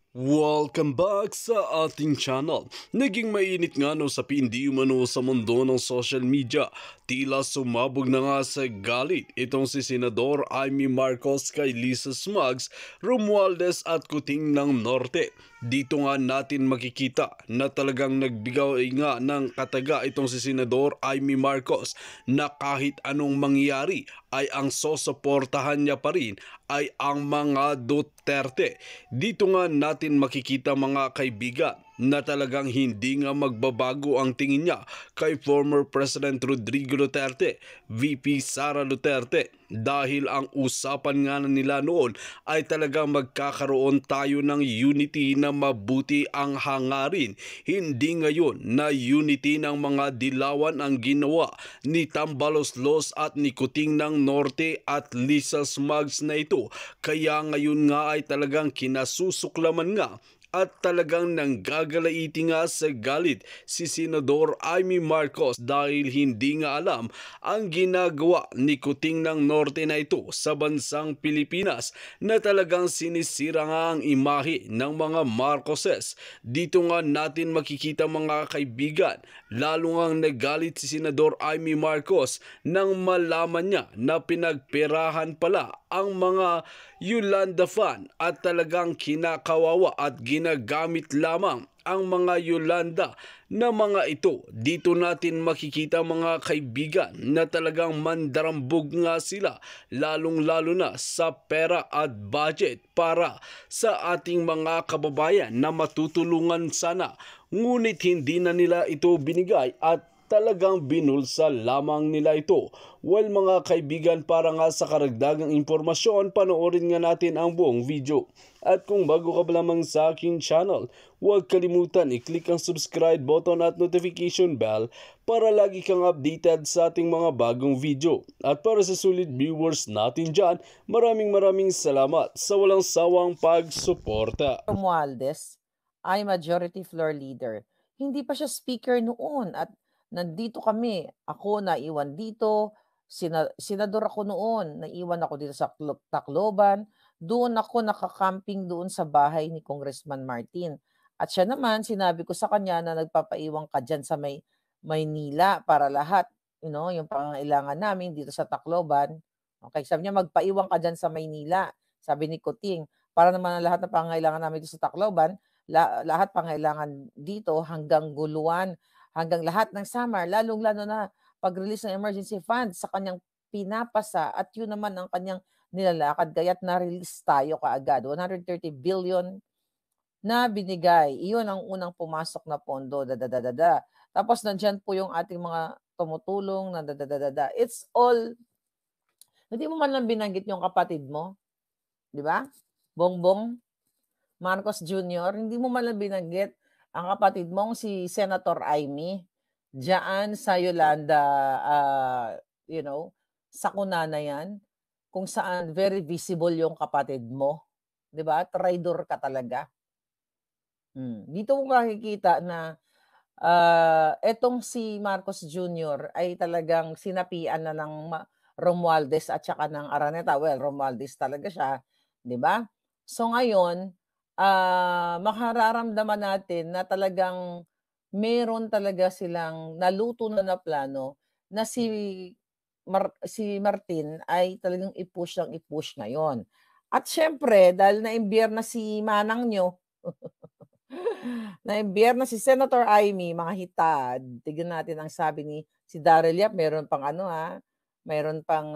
Welcome back sa ating channel. Naging mainit nga no sa hindi umano sa mundo ng social media. Tila sumabog na nga sa galit itong si Senador Amy Marcos kay Lisa Smugs, Romualdez at Kuting ng Norte. Dito nga natin makikita na talagang nagbigay nga ng kataga itong si Senador Amy Marcos na kahit anong mangyari ay ang sosuportahan niya pa rin ay ang mga Duterte. Dito nga natin makikita mga kaibigan na talagang hindi nga magbabago ang tingin niya kay former President Rodrigo Duterte, VP Sara Duterte, dahil ang usapan nga na nila noon ay talagang magkakaroon tayo ng unity na mabuti ang hangarin. Hindi ngayon na unity ng mga dilawan ang ginawa ni Tambalos Los at ni Kuting ng Norte at Lisa Smugs na ito. Kaya ngayon nga ay talagang kinasusuklaman nga at talagang nanggagalaiti nga sa galit si Senador Amy Marcos dahil hindi nga alam ang ginagawa ni Kuting ng Norte na ito sa bansang Pilipinas na talagang sinisira nga ang imahe ng mga Marcoses. Dito nga natin makikita mga kaibigan, lalo nga nagalit si Senador Amy Marcos nang malaman niya na pinagperahan pala ang mga Yolanda fan at talagang kinakawawa at ginagamit lamang ang mga Yolanda na mga ito. Dito natin makikita mga kaibigan na talagang mandarambog nga sila lalong lalo na sa pera at budget para sa ating mga kababayan na matutulungan sana. Ngunit hindi na nila ito binigay at talagang binulsa lamang nila ito. Well mga kaibigan, para nga sa karagdagang impormasyon, panoorin nga natin ang buong video. At kung bago ka pa lamang sa aking channel, huwag kalimutan i-click ang subscribe button at notification bell para lagi kang updated sa ating mga bagong video. At para sa sulit viewers natin dyan, maraming salamat sa walang sawang pagsuporta. Romualdez ay majority floor leader. Hindi pa siya speaker noon at nandito kami. Ako naiwan dito, senador ako noon, naiwan ako dito sa Tacloban. Doon ako nakakamping doon sa bahay ni Congressman Martin. At siya naman, sinabi ko sa kanya na nagpapaiwan ka dyan sa Maynila para lahat, yung pangangailangan namin dito sa Tacloban. Okay, sabi niya, magpaiwan ka dyan sa Maynila. Sabi ni Kuting, para naman ang lahat ng pangangailangan namin dito sa Tacloban, lahat pangangailangan dito hanggang guluan, hanggang lahat ng summer, lalong-lalo na pag-release ng emergency funds sa kanyang pinapasa at yun naman ang kanyang nilalakad kaya't na-release tayo kaagad. 130 billion na binigay. Iyon ang unang pumasok na pondo, dadadadada. Tapos nandiyan po yung ating mga tumutulong na dadadadada. It's all, hindi mo man lang binanggit yung kapatid mo, di ba? Bongbong Marcos Jr., hindi mo man lang binanggit ang kapatid mong si Senator Amy diyan sa Yolanda, sakuna na yan, kung saan very visible yung kapatid mo. 'Di ba? Traidor ka talaga. Dito mo makikita na etong si Marcos Jr. ay talagang sinapian na ng Romualdez at saka ng Araneta. Well, Romualdez talaga siya, 'di ba? So ngayon, makararamdaman natin na talagang meron talaga silang naluto na plano na si Martin ay talagang i-push ng i-push ngayon. At siyempre, dahil na-imbyerna na si manang nyo, na-imbyerna na si Senator Amy, mga hitad, tignan natin ang sabi ni si Daryl Yap, meron pang meron pang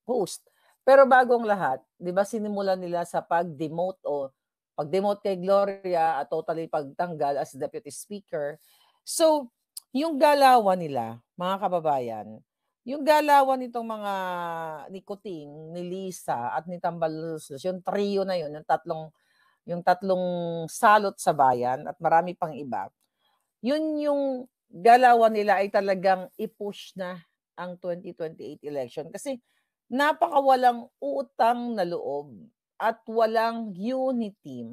post. Pero bago ang lahat, 'di ba sinimulan nila sa pag-demote o pag-demote kay Gloria at totally pagtanggal as deputy speaker. So, yung galawan nila, mga kababayan, yung galawan nitong mga ni Kuting, ni Lisa at ni Tambaluslos, yung trio na yun, yung tatlong salot sa bayan at marami pang iba, yun yung galawan nila ay talagang i-push na ang 2028 election. Kasi napakawalang utang na loob at walang unity.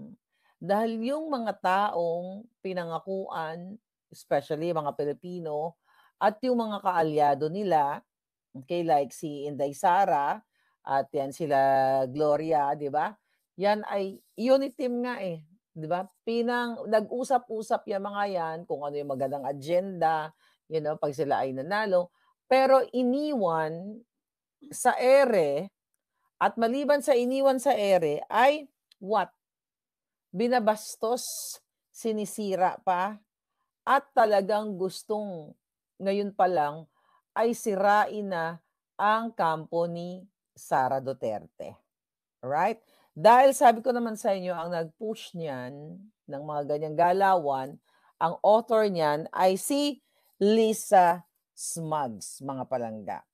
Dahil yung mga taong pinangakuan, especially mga Pilipino, at yung mga kaalyado nila, okay, like si Inday Sara, at yan sila Gloria, di ba? yan ay unit team nga eh, 'di ba? Nag-usap-usap yang mga yan kung ano yung magandang agenda, 'pag sila ay nanalo. Pero iniwan sa ere at maliban sa iniwan sa ere ay what? Binabastos, sinisira pa, at talagang gustong ngayon pa lang ay sirain na ang kampo ni Sara Duterte. Alright? Dahil sabi ko naman sa inyo, ang nag-push niyan ng mga ganyang galawan, ang author niyan ay si Lisa Smugs, mga palangga.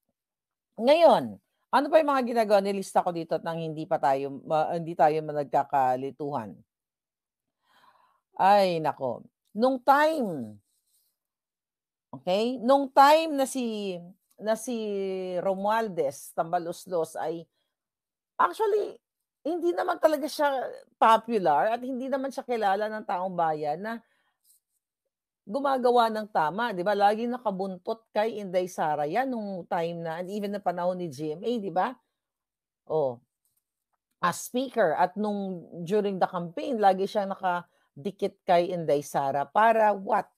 Ngayon, ano pa yung mga ginagawa, nilista ko dito nang hindi tayo nagkakalituhan. Ay nako, nung time, okay, nung time na si Romualdez Tambaloslos ay actually hindi naman talaga siya popular at hindi naman siya kilala ng taong bayan na gumagawa ng tama, 'di ba? Laging nakabuntot kay Inday Sara 'yan nung time na and even na panahon ni GMA, 'di ba? Oh, as speaker at nung during the campaign lagi siyang nakadikit kay Inday Sara para what?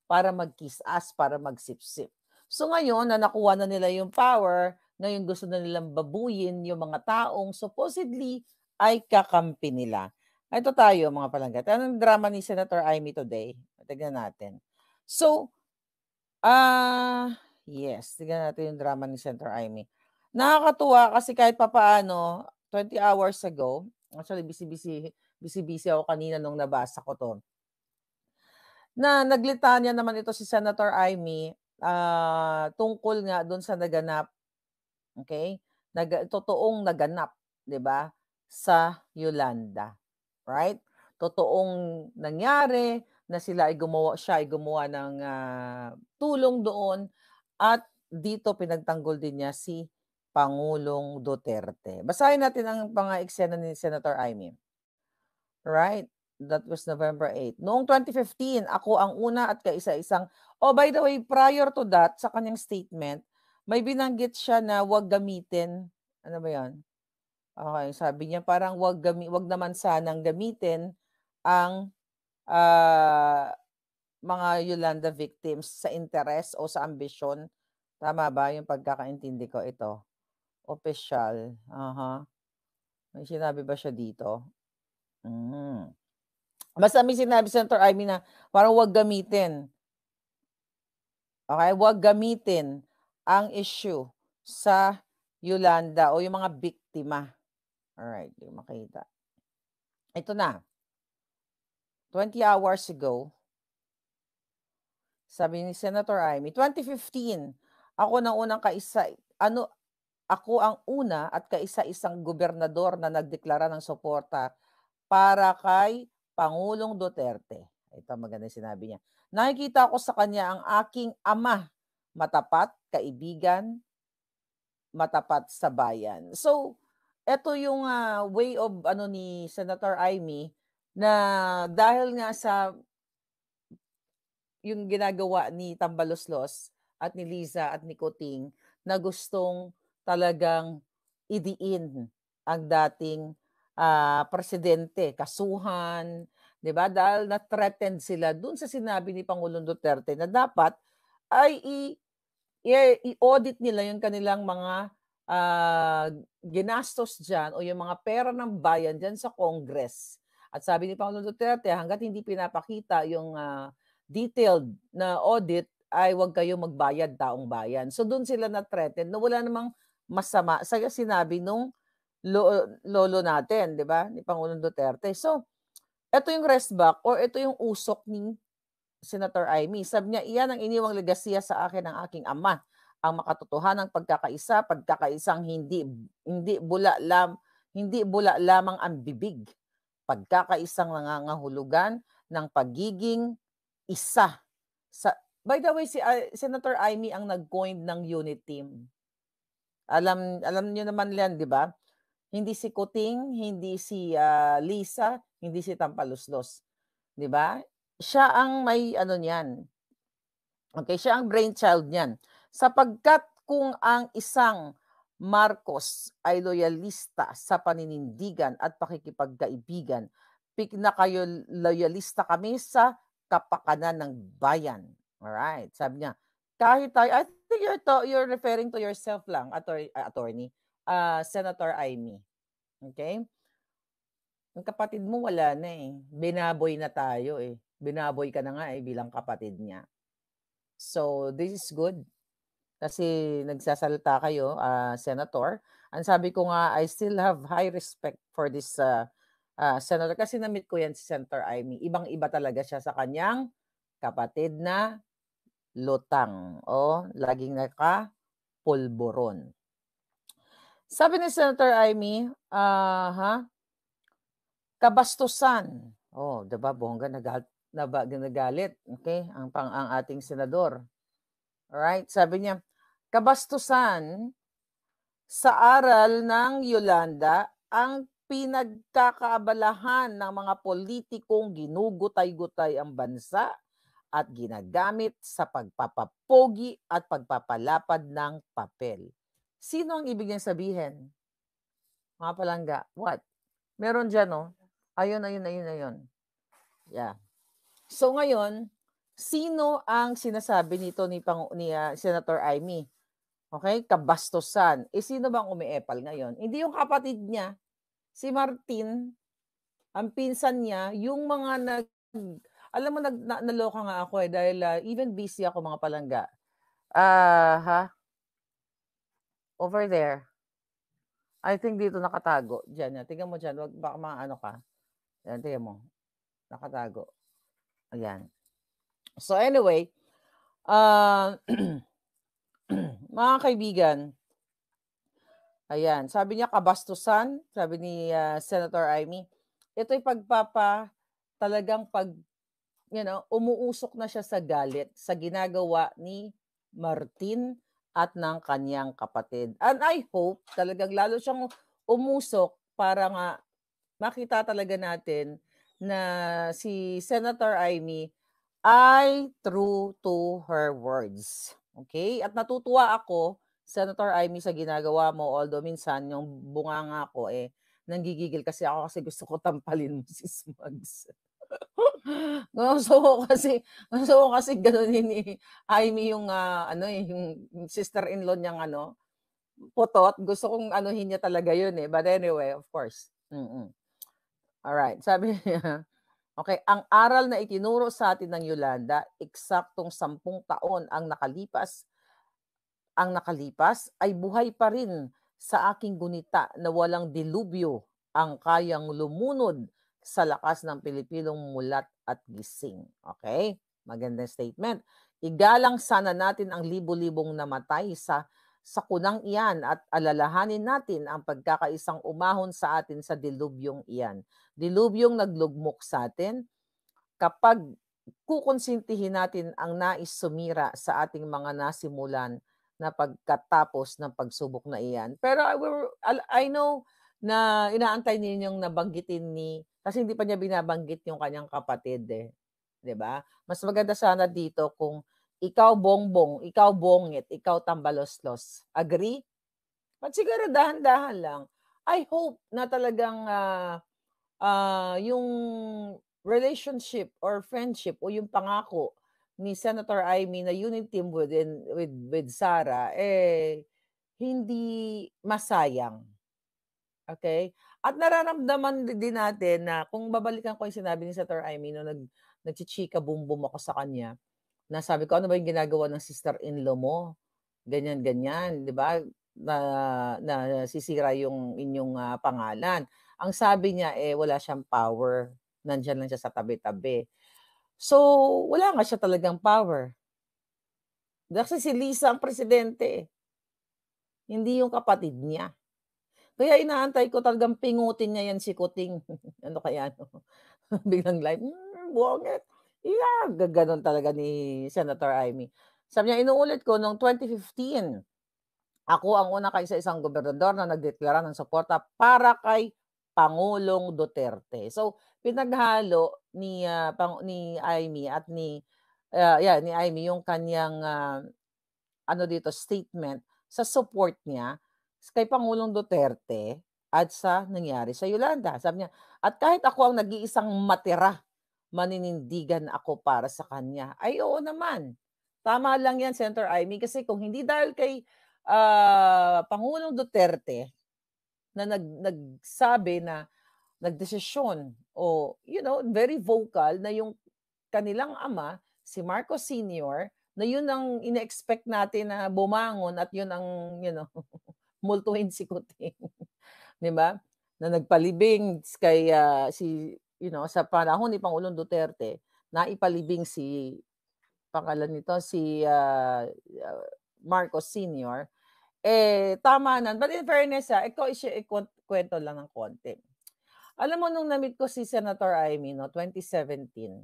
Para mag-kiss-ass, para magsipsip. So ngayon na nakuha na nila yung power, ngayon gusto na nilang babuyin yung mga taong supposedly ay kakampi nila. Ito tayo mga palangga. Anong drama ni Senator Amy today? Tignan natin. So, yes, tignan natin yung drama ni Senator Amy. Nakakatuwa kasi kahit papaano, 20 hours ago, actually busy ako kanina nung nabasa ko to, na naglitanya naman ito si Senator Amy, tungkol nga doon sa naganap, okay? Totoong naganap, 'di ba, sa Yolanda, right? Totoong nangyari na siya ay gumawa ng tulong doon at dito pinagtanggol din niya si Pangulong Duterte. Basahin natin ang mga eksena ni Senator Amy. Right. That was November 8. Noong 2015, ako ang una at kaisa-isang by the way, prior to that, sa kanyang statement, may binanggit siya na wag gamitin, ano ba 'yan? Okay, sabi niya parang wag naman sanang gamitin ang, mga Yolanda victims sa interes o sa ambisyon. Tama ba yung pagkakaintindi ko? Ito, opisyal, May sinabi ba siya dito? Basta may sinabi si Senator Amy na parang wag gamitin. Okay, wag gamitin ang issue sa Yolanda o yung mga biktima. Alright, di makita. Ito na. 20 hours ago, sabi ni Senator Amy, 2015, ako ang una at kaisa-isang gobernador na nagdeklara ng suporta para kay Pangulong Duterte. Ito maganda yung sinabi niya. Nakikita ko sa kanya ang aking ama, matapat, kaibigan, matapat sa bayan. So, ito yung way of ni Senator Amy na dahil nga sa yung ginagawa ni Tambaloslos at ni Liza at ni Kuting na gustong talagang idiin ang dating presidente, kasuhan, 'di ba? Dahil na-threatened sila dun sa sinabi ni Pangulong Duterte na dapat ay i-audit nila yung kanilang mga ginastos diyan o yung mga pera ng bayan diyan sa Congress. At sabi ni Pangulong Duterte, hangga't hindi pinapakita yung detailed na audit ay huwag kayong magbayad, taong bayan. So doon sila na-threaten na wala namang masama sa sinabi nung lolo natin, 'di ba, ni Pangulong Duterte. So, ito yung restback or ito yung usok ni Senator Amy. Sabi niya, iyan ang iniwang legasiya sa akin ng aking ama. Ang makatotohanang pagkakaisang hindi bula lamang ang bibig. Pagkakaisang nangangahulugan ng pagiging isa. By the way, si Senator Amy ang nag-coin ng unit team. Alam niyo naman 'yan, 'di ba? Hindi si Kuting, hindi si Lisa, hindi si Tampaluslos, 'di ba? Siya ang may ano niyan. Okay, siya ang brainchild niyan. Sapagkat kung ang isang Marcos ay loyalista sa paninindigan at pakikipagkaibigan. Pinaka-loyalista kami sa kapakanan ng bayan. Alright, sabi niya, kahit tayo, I think you're referring to yourself lang, attorney, Senator Amy. Okay? Ang kapatid mo wala na eh. Binaboy na tayo eh. Binaboy ka na nga eh bilang kapatid niya. So, this is good. Kasi nagsasalita kayo, Senator. Ang sabi ko nga, I still have high respect for this Senator. Kasi na-meet ko yan si Senator Amy. Ibang-iba talaga siya sa kanyang kapatid na lutang. O, laging naka-pulburon. Sabi ni Senator Amy, kabastusan. Oh, diba, bongga nagalit. Okay, ang ating senador. Alright, sabi niya, kabastusan sa aral ng Yolanda ang pinagkakaabalahan ng mga politikong ginugutay-gutay ang bansa at ginagamit sa pagpapapogi at pagpapalapad ng papel. Sino ang ibig niyang sabihin? Mga palangga, what? Meron dyan, no? Ayun. Yeah. So ngayon, sino ang sinasabi nito ni Senator Amy? Okay, kabastusan. Sino bang umiepal ngayon? Hindi yung kapatid niya, si Martin, ang pinsan niya, yung mga alam mo, naloka nga ako eh, dahil even busy ako mga palangga. Over there. I think dito nakatago. Diyan, tingnan mo dyan, wag baka maano ka. Yan, tingnan mo. Nakatago. Ayan. So anyway, mga kaibigan, ayan, sabi niya kabastusan, sabi ni Senator Amy, ito'y talagang umuusok na siya sa galit sa ginagawa ni Martin at ng kanyang kapatid. And I hope talagang lalo siyang umusok para nga makita talaga natin na si Senator Amy ay true to her words. Okay? At natutuwa ako, Senator Amy, sa ginagawa mo, although minsan yung bunganga ko nanggigigil kasi ako kasi gusto ko tampalin mo si Smugs. Gusto ko kasi ganunin ni Amy yung yung sister-in-law niyang putot. Gusto kong anuhin niya talaga yun eh. But anyway, of course. Alright, sabi niya, okay, ang aral na itinuro sa atin ng Yolanda, eksaktong 10 taon ang nakalipas ay buhay pa rin sa aking gunita na walang dilubyo ang kayang lumunod sa lakas ng Pilipinong mulat at gising. Okay? Magandang statement. Igalang sana natin ang libo-libong namatay sa kunang iyan at alalahanin natin ang pagkakaisang umahon sa atin sa dilubyong iyan. Dilubyong naglugmok sa atin kapag kukonsintihin natin ang nais sumira sa ating mga nasimulan na pagkatapos ng pagsubok na iyan. Pero I know na inaantay ninyong nabanggitin kasi hindi pa niya binabanggit yung kanyang kapatid eh. 'Di ba? Mas maganda sana dito kung ikaw bongbong, ikaw bongit, ikaw tambaloslos. Agree? At siguro dahan-dahan lang. I hope na talagang yung relationship or friendship o yung pangako ni Senator Amy na unit team with Sara hindi masayang. Okay? At nararamdaman din natin na kung babalikan ko yung sinabi ni Senator Amy nung nagchichika bumbum ako sa kanya, na sabi ko, ano ba yung ginagawa ng sister-in-law mo? Ganyan, di ba? Na sisira yung inyong pangalan. Ang sabi niya, wala siyang power. Nandyan lang siya sa tabi-tabi. So, wala nga siya talagang power. Kasi si Lisa ang presidente. Hindi yung kapatid niya. Kaya inaantay ko talagang pingutin niya yan si Kuting. Ano kaya, no? Biglang live, buwangit. Yeah, gaganon talaga ni Senator Amy. Sabi niya, inuulit ko, noong 2015, ako ang una kaisa-isang gobernador na nagdeklara ng suporta para kay Pangulong Duterte. So, pinaghalo ni Amy at ni Amy yung kanyang statement sa support niya kay Pangulong Duterte at sa nangyari sa Yolanda. Sabi niya, "At kahit ako ang nag-iisang matira, maninindigan ako para sa kanya." Ay, oo naman. Tama lang 'yan, Senator Amy, kasi kung hindi dahil kay, Pangulong Duterte na nagsabi na nagdesisyon o very vocal na yung kanilang ama, si Marcos Sr., na yun ang ine-expect natin na bumangon at yun ang, multuhin si Kuting, 'di ba? Na nagpalibing kay, sa panahon ni Pangulong Duterte, naipalibing si pangalan nito, si, Marcos Sr. Tama na. But in fairness, ikaw kuwento lang ng konti. Alam mo nung na-meet ko si Senator Amy 2017,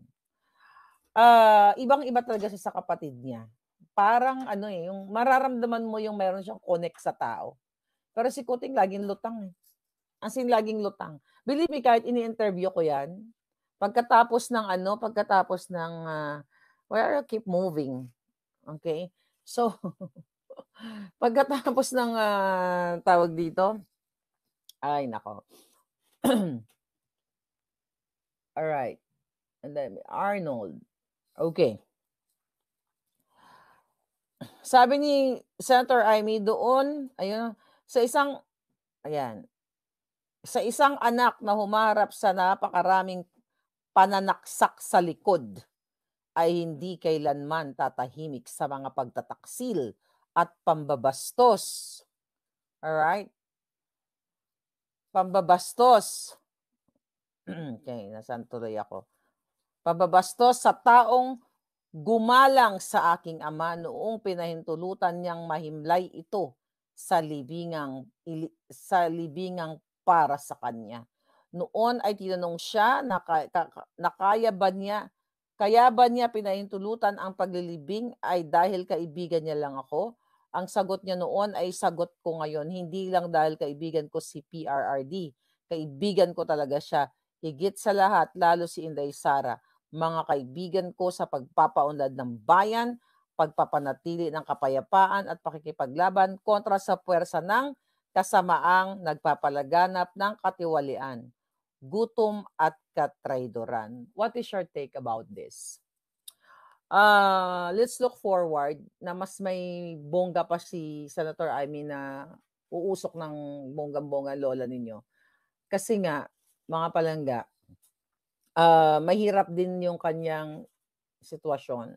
ibang-iba talaga siya sa kapatid niya. Parang yung mararamdaman mo yung meron siyang connect sa tao. Pero si Kuting laging lutang, eh. As in laging lutang. Believe me, kahit ini-interview ko 'yan, pagkatapos ng, well, keep moving, okay? So, pagkatapos ng, tawag dito, ay naku. Alright, and then Arnold, okay. Sabi ni Senator Amy doon, ayun, sa isang anak na humarap sa napakaraming pananaksak sa likod, ay hindi kailanman tatahimik sa mga pagtataksil at pambabastos. Alright? Pambabastos. Okay, nasaan tuloy ako? Pambabastos sa taong gumalang sa aking ama noong pinahintulutan niyang mahimlay ito sa libingang para sa kanya. Noon ay tinanong siya na kaya ba niya pinahintulutan ang paglilibing ay dahil kaibigan niya lang ako? Ang sagot niya noon ay sagot ko ngayon, hindi lang dahil kaibigan ko si PRRD. Kaibigan ko talaga siya. Higit sa lahat, lalo si Inday Sara, mga kaibigan ko sa pagpapaunlad ng bayan, pagpapanatili ng kapayapaan at pakikipaglaban kontra sa puwersa ng kasamaang nagpapalaganap ng katiwalian, gutom at katraydoran. What is your take about this? Let's look forward na mas may bongga pa si Senator Amy na uusok ng bonggang-bongga lola ninyo. Kasi nga, mga palangga, mahirap din yung kanyang sitwasyon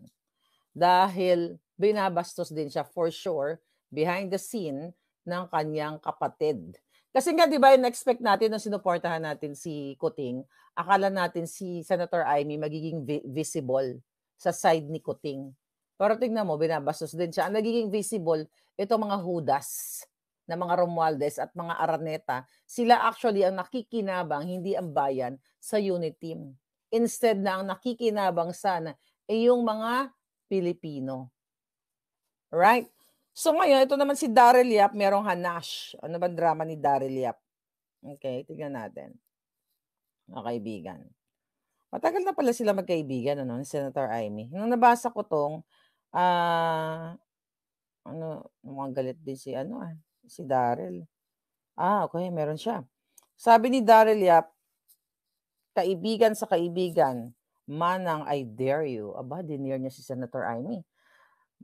dahil binabastos din siya for sure behind the scene ng kanyang kapatid. Kasi nga 'di ba in-expect natin nung sinuportahan natin si Kuting, akala natin si Senator Amy magiging visible sa side ni Kuting. Pero tingnan mo, binabastos din siya. Ang nagiging visible, itong mga Judas na mga Romualdez at mga Araneta, sila actually ang nakikinabang, hindi ang bayan, sa unit team. Instead na ang nakikinabang sana ay yung mga Pilipino. Right? So ngayon, ito naman si Daryl Yap, merong hanash. Ano ba drama ni Daryl Yap? Okay, tignan natin. Mga kaibigan. Matagal na pala sila magkaibigan, ni Senator Amy. Nung nabasa ko tong, mukhang galit din si Daryl. Okay, meron siya. Sabi ni Daryl Yap, kaibigan sa kaibigan, manang I dare you. Aba, dinare niya si Senator Amy.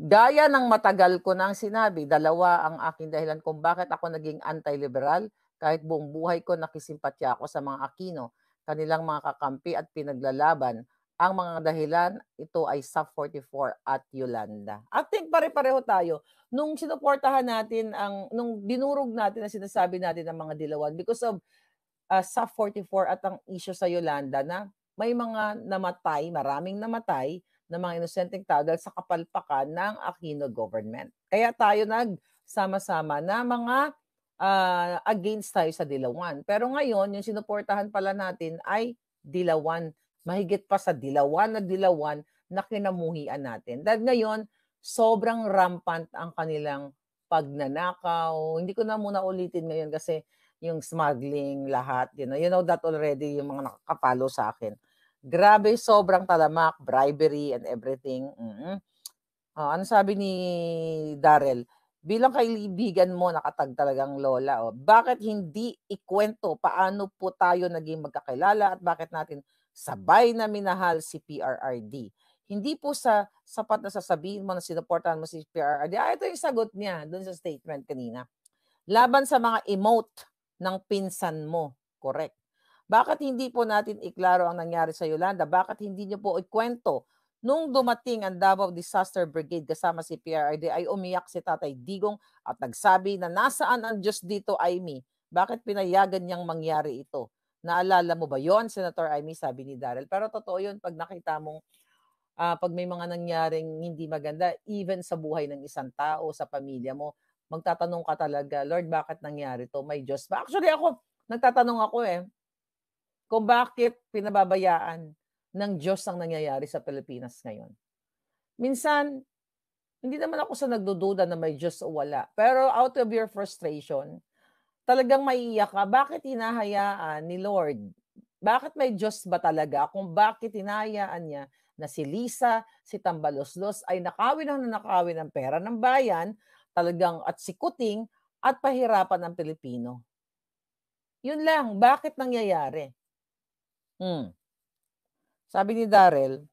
Gaya ng matagal ko nang sinabi, dalawa ang aking dahilan kung bakit ako naging anti-liberal. Kahit buong buhay ko nakisimpatya ako sa mga Aquino, kanilang mga kakampi at pinaglalaban. Ang mga dahilan, ito ay SUP 44 at Yolanda. I think pare-pareho tayo. Nung sinuportahan natin, nung dinurog natin na sinasabi natin ng mga dilawan because of SUP 44 at ang issue sa Yolanda na may mga namatay, maraming namatay na mga inosenteng tao dahil sa kapalpakan ng Aquino government. Kaya tayo nagsama-sama na mga against tayo sa dilawan. Pero ngayon, yung sinuportahan pala natin ay dilawan. Mahigit pa sa dilawan na kinamuhian natin. Dahil ngayon, sobrang rampant ang kanilang pagnanakaw. Hindi ko na muna ulitin ngayon kasi yung smuggling, lahat. You know that already, yung mga nakakapalo sa akin. Grabe, sobrang talamak, bribery and everything. Ano sabi ni Daryl? Bilang kaibigan mo nakatag talagang lola, bakit hindi ikuwento paano po tayo naging magkakilala at bakit natin sabay na minahal si PRRD? Hindi po sa sapat na sasabihin mo na sinuportahan mo si PRRD. Ito yung sagot niya dun sa statement kanina. Laban sa mga emote ng pinsan mo, correct. Bakit hindi po natin iklaro ang nangyari sa Yolanda? Bakit hindi niyo po ikwento? Nung dumating ang Davao Disaster Brigade kasama si PRRD ay umiyak si Tatay Digong at nagsabi na nasaan ang Diyos dito, Amy? Bakit pinayagan niyang mangyari ito? Naalala mo ba yon, Senator Amy? Sabi ni Daryl. Pero totoo yun pag nakita mong pag may mga nangyaring hindi maganda, even sa buhay ng isang tao, sa pamilya mo, magtatanong ka talaga, Lord, bakit nangyari to? May Diyos ba? Actually ako, nagtatanong ako kung bakit pinababayaan ng Diyos ang nangyayari sa Pilipinas ngayon. Minsan, hindi naman ako sa nagdududa na may Diyos o wala. Pero out of your frustration, talagang maiiyak ka, bakit hinahayaan ni Lord? Bakit may Diyos ba talaga kung bakit hinahayaan niya na si Lisa, si Tambaloslos ay nakawin ng pera ng bayan, talagang at si Kuting at pahirapan ng Pilipino? Yun lang, bakit nangyayari? Sabi ni Daryl,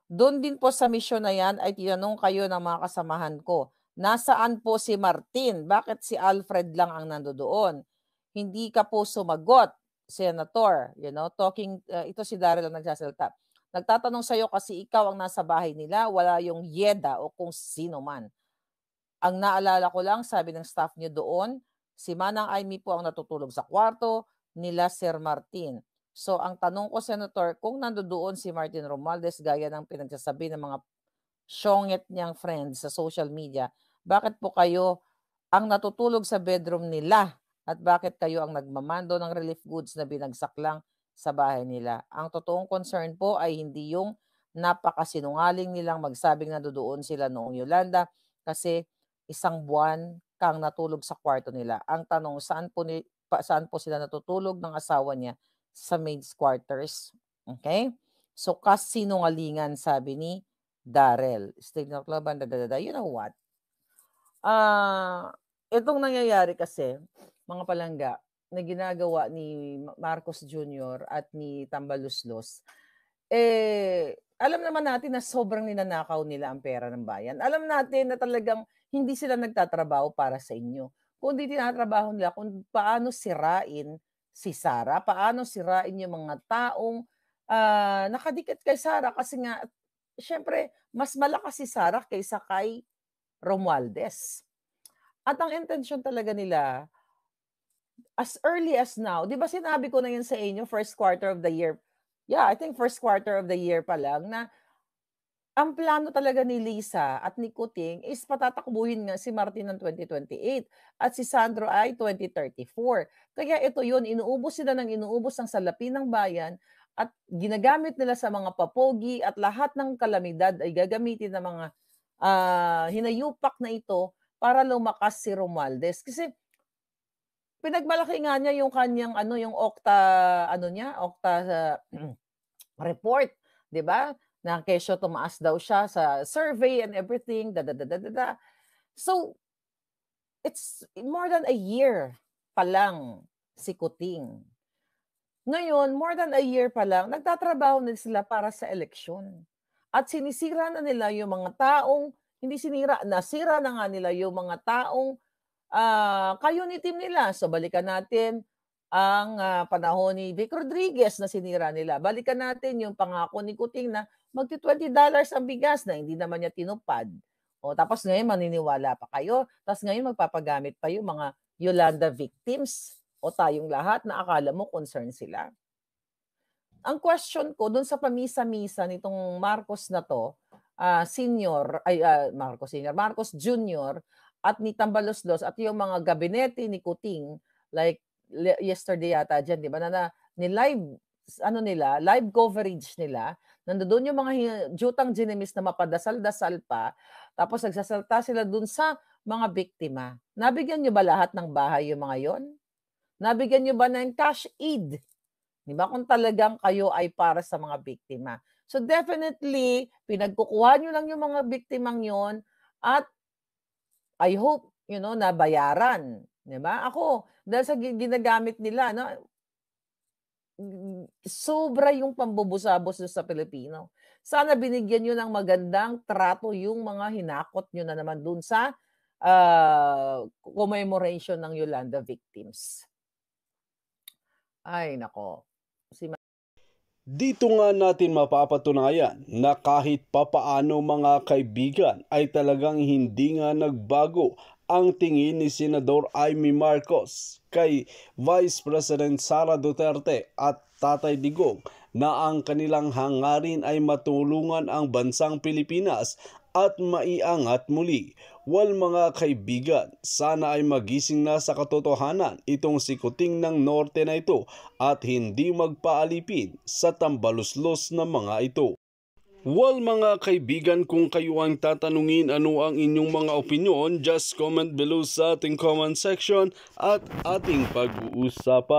doon din po sa misyon na yan ay tinanong kayo ng mga kasamahan ko, nasaan po si Martin? Bakit si Alfred lang ang nandoon? Hindi ka po sumagot, Senator. Ito si Daryl ang nagsasalita. Nagtatanong sa'yo kasi ikaw ang nasa bahay nila, wala yung Yeda o kung sino man. Ang naalala ko lang, sabi ng staff niyo doon, si Manang Aimee po ang natutulog sa kwarto nila Sir Martin. So ang tanong ko, Senator, kung nandoon si Martin Romualdez gaya ng pinagsasabi ng mga syonget niyang friends sa social media, bakit po kayo ang natutulog sa bedroom nila at bakit kayo ang nagmamando ng relief goods na binagsak lang sa bahay nila? Ang totoong concern po ay hindi yung napakasinungaling nilang magsabing nandoon sila noong Yolanda kasi isang buwan kang natulog sa kwarto nila. Ang tanong, saan po sila natutulog ng asawa niya? Sa maid's quarters. Okay? So, kasinungalingan, sabi ni Daryl. State ng club, you know what? Itong nangyayari kasi, mga palangga, na ginagawa ni Marcos Jr. at ni Tambaluslos, alam naman natin na sobrang ninanakaw nila ang pera ng bayan. Alam natin na talagang hindi sila nagtatrabaho para sa inyo, kundi tinatrabaho nila kung paano sirain si Sara, paano sirain yung mga taong nakadikit kay Sara kasi nga, syempre, mas malakas si Sara kaysa kay Romualdez. At ang intensyon talaga nila, as early as now, di ba sinabi ko na yun sa inyo, first quarter of the year, I think first quarter of the year pa lang, na ang plano talaga ni Lisa at ni Kuting is patatakbuhin nga si Martin ng 2028 at si Sandro ay 2034. Kaya ito yun, inuubos sila ng inuubos ang salapi ng bayan at ginagamit nila sa mga papogi at lahat ng kalamidad ay gagamitin ng mga hinayupak na ito para lumakas si Romualdez. Kasi pinagmalaki nga niya yung kanyang yung Okta report, 'di ba? Na kesyo tumaas daw siya sa survey and everything, So, it's more than a year pa lang si Kuting. Ngayon, more than a year pa lang, nagtatrabaho na sila para sa eleksyon. At sinisira na nila yung mga taong, hindi sinira, nasira na nga nila yung mga taong ka-unity nila. So balikan natin ang panahon ni Vic Rodriguez na sinira nila. Balikan natin yung pangako ni Kuting na magti-$20 ang bigas na hindi naman niya tinupad. O tapos ngayon maniniwala pa kayo. Tapos ngayon magpapagamit pa yung mga Yolanda victims o tayong lahat na akala mo concerned sila. Ang question ko dun sa pamisa-misa nitong Marcos na to, Marcos Jr. at ni Tambaloslos at yung mga gabinete ni Kuting, like yesterday yata dyan, di ba, na live coverage nila, nandoon yung mga jutang ginemis na mapadasal-dasal pa, tapos nagsasalta sila dun sa mga biktima. Nabigyan nyo ba lahat ng bahay yung mga yon? Nabigyan nyo ba ng cash aid? Di ba? Kung talagang kayo ay para sa mga biktima. So definitely, pinagkukuha nyo lang yung mga biktimang yon at I hope nabayaran, 'di ba? Ako, dahil sa ginagamit nila sobra yung pambubusabos sa Pilipino. Sana binigyan niyo ng magandang trato yung mga hinakot niyo na naman dun sa, commemoration ng Yolanda victims. Ay naku, si Dito nga natin mapapatunayan na kahit papaano mga kaibigan ay talagang hindi nga nagbago ang tingin ni Senador Amy Marcos kay Vice President Sara Duterte at Tatay Digong na ang kanilang hangarin ay matulungan ang bansang Pilipinas at maiangat muli. Well mga kaibigan, sana ay magising na sa katotohanan itong si Kuting ng Norte na ito at hindi magpaalipin sa tambaluslos na mga ito. Well mga kaibigan, kung kayo ang tatanungin ano ang inyong mga opinion, just comment below sa ating comment section at ating pag-uusapan.